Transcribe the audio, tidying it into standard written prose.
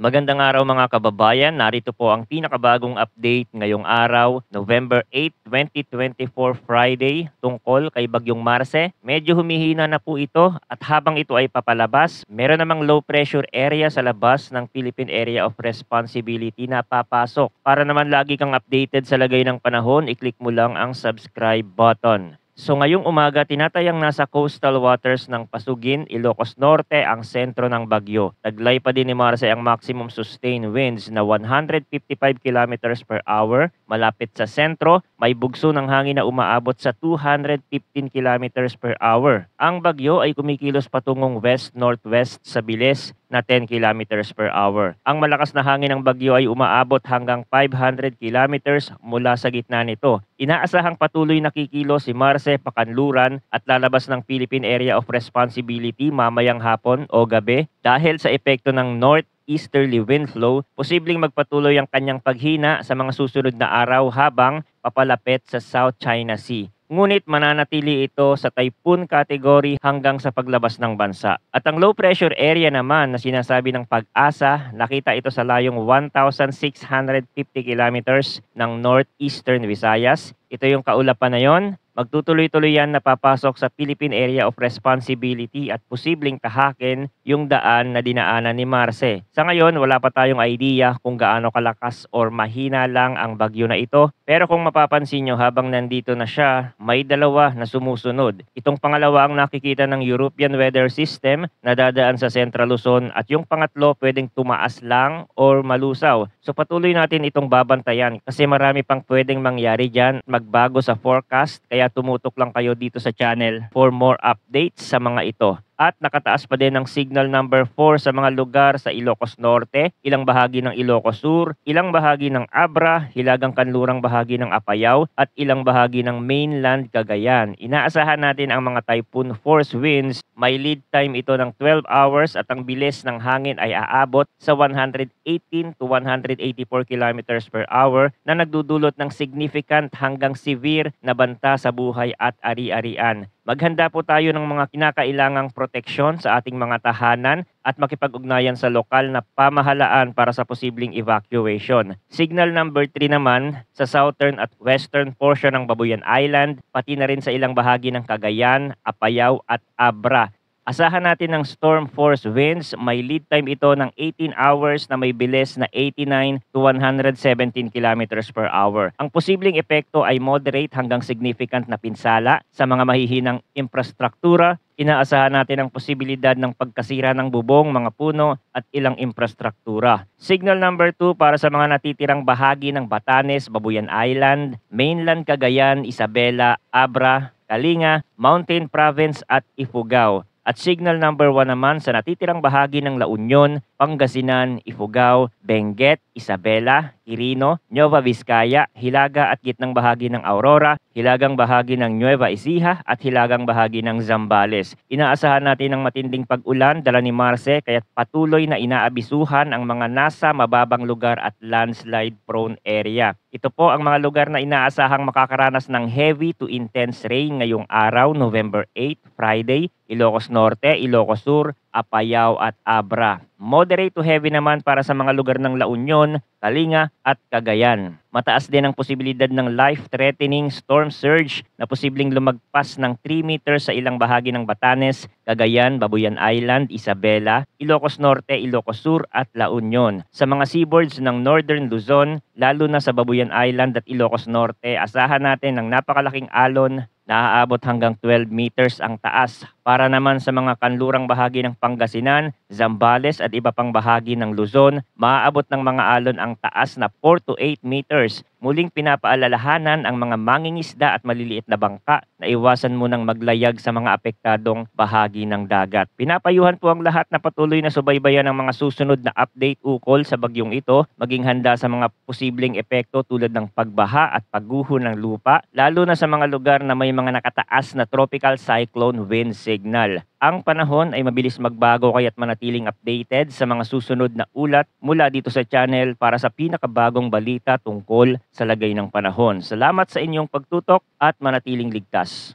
Magandang araw mga kababayan. Narito po ang pinakabagong update ngayong araw, November 8, 2024 Friday, tungkol kay Bagyong Marce. Medyo humihina na po ito at habang ito ay papalabas, meron namang low pressure area sa labas ng Philippine Area of Responsibility na papasok. Para naman lagi kang updated sa lagay ng panahon, i-click mo lang ang subscribe button. So ngayong umaga, tinatayang nasa coastal waters ng Pasugin, Ilocos Norte ang sentro ng bagyo. Taglay pa din ni Marce ang maximum sustained winds na 155 kilometers per hour. Malapit sa sentro, may bugso ng hangin na umaabot sa 215 kilometers per hour. Ang bagyo ay kumikilos patungong west-northwest sa bilis na 10 kilometers per hour. Ang malakas na hangin ng bagyo ay umaabot hanggang 500 kilometers mula sa gitna nito. Inaasahang patuloy na kikilos si Marce pakanluran at lalabas ng Philippine Area of Responsibility mamayang hapon o gabi dahil sa epekto ng northeasterly wind flow. Posibleng magpatuloy ang kanyang paghina sa mga susunod na araw habang papalapit sa South China Sea. Ngunit mananatili ito sa typhoon category hanggang sa paglabas ng bansa. At ang low pressure area naman na sinasabi ng Pag-asa, nakita ito sa layong 1,650 kilometers ng northeastern Visayas. Ito yung kaulapan na yon. Magtutuloy-tuloy yan na papasok sa Philippine Area of Responsibility at posibleng tahakin yung daan na dinaanan ni Marce. Sa ngayon, wala pa tayong idea kung gaano kalakas or mahina lang ang bagyo na ito. Pero kung mapapansin nyo habang nandito na siya, may dalawa na sumusunod. Itong pangalawa ang nakikita ng European Weather System na dadaan sa Central Luzon at yung pangatlo pwedeng tumaas lang or malusaw. So patuloy natin itong babantayan kasi marami pang pwedeng mangyari dyan, magbago sa forecast, kaya tumutok lang kayo dito sa channel for more updates sa mga ito. At nakataas pa din ang signal number 4 sa mga lugar sa Ilocos Norte, ilang bahagi ng Ilocos Sur, ilang bahagi ng Abra, hilagang kanlurang bahagi ng Apayao at ilang bahagi ng mainland Cagayan. Inaasahan natin ang mga typhoon force winds. May lead time ito ng 12 hours at ang bilis ng hangin ay aabot sa 118 to 184 kilometers per hour na nagdudulot ng significant hanggang severe na banta sa buhay at ari-arian. Maghanda po tayo ng mga kinakailangang proteksyon sa ating mga tahanan at makipag-ugnayan sa lokal na pamahalaan para sa posibleng evacuation. Signal number 3 naman sa southern at western portion ng Babuyan Island, pati na rin sa ilang bahagi ng Cagayan, Apayao at Abra. Asahan natin ng storm force winds. May lead time ito ng 18 hours na may bilis na 89 to 117 kilometers per hour. Ang posibleng epekto ay moderate hanggang significant na pinsala sa mga mahihinang infrastruktura. Inaasahan natin ang posibilidad ng pagkasira ng bubong, mga puno at ilang infrastruktura. Signal number 2 para sa mga natitirang bahagi ng Batanes, Babuyan Island, mainland Cagayan, Isabela, Abra, Kalinga, Mountain Province at Ifugao. At signal number 1 naman sa natitirang bahagi ng La Union, Pangasinan, Ifugao, Benguet, Isabela, Quirino, Nueva Vizcaya, hilaga at gitnang bahagi ng Aurora, hilagang bahagi ng Nueva Ecija at hilagang bahagi ng Zambales. Inaasahan natin ang matinding pag-ulan dala ni Marce kaya patuloy na inaabisuhan ang mga nasa mababang lugar at landslide prone area. Ito po ang mga lugar na inaasahang makakaranas ng heavy to intense rain ngayong araw, November 8, Friday, Ilocos Norte, Ilocos Sur, Apayao at Abra. Moderate to heavy naman para sa mga lugar ng La Union, Kalinga at Cagayan. Mataas din ang posibilidad ng life-threatening storm surge na posibleng lumagpas ng 3 meters sa ilang bahagi ng Batanes, Cagayan, Babuyan Island, Isabela, Ilocos Norte, Ilocos Sur at La Union. Sa mga seaboards ng Northern Luzon, lalo na sa Babuyan Island at Ilocos Norte, asahan natin ng napakalaking alon na aabot hanggang 12 meters ang taas. Para naman sa mga kanlurang bahagi ng Pangasinan, Zambales at iba pang bahagi ng Luzon, maaabot ng mga alon ang taas na 4 to 8 meters. Muling pinapaalalahanan ang mga mangingisda at maliliit na bangka na iwasan munang maglayag sa mga apektadong bahagi ng dagat. Pinapayuhan po ang lahat na patuloy na subaybayan ang mga susunod na update ukol sa bagyong ito, maging handa sa mga posibleng epekto tulad ng pagbaha at pagguho ng lupa, lalo na sa mga lugar na may mga nakataas na tropical cyclone wind signal. Ang panahon ay mabilis magbago kaya't manatiling updated sa mga susunod na ulat mula dito sa channel para sa pinakabagong balita tungkol sa lagay ng panahon. Salamat sa inyong pagtutok at manatiling ligtas.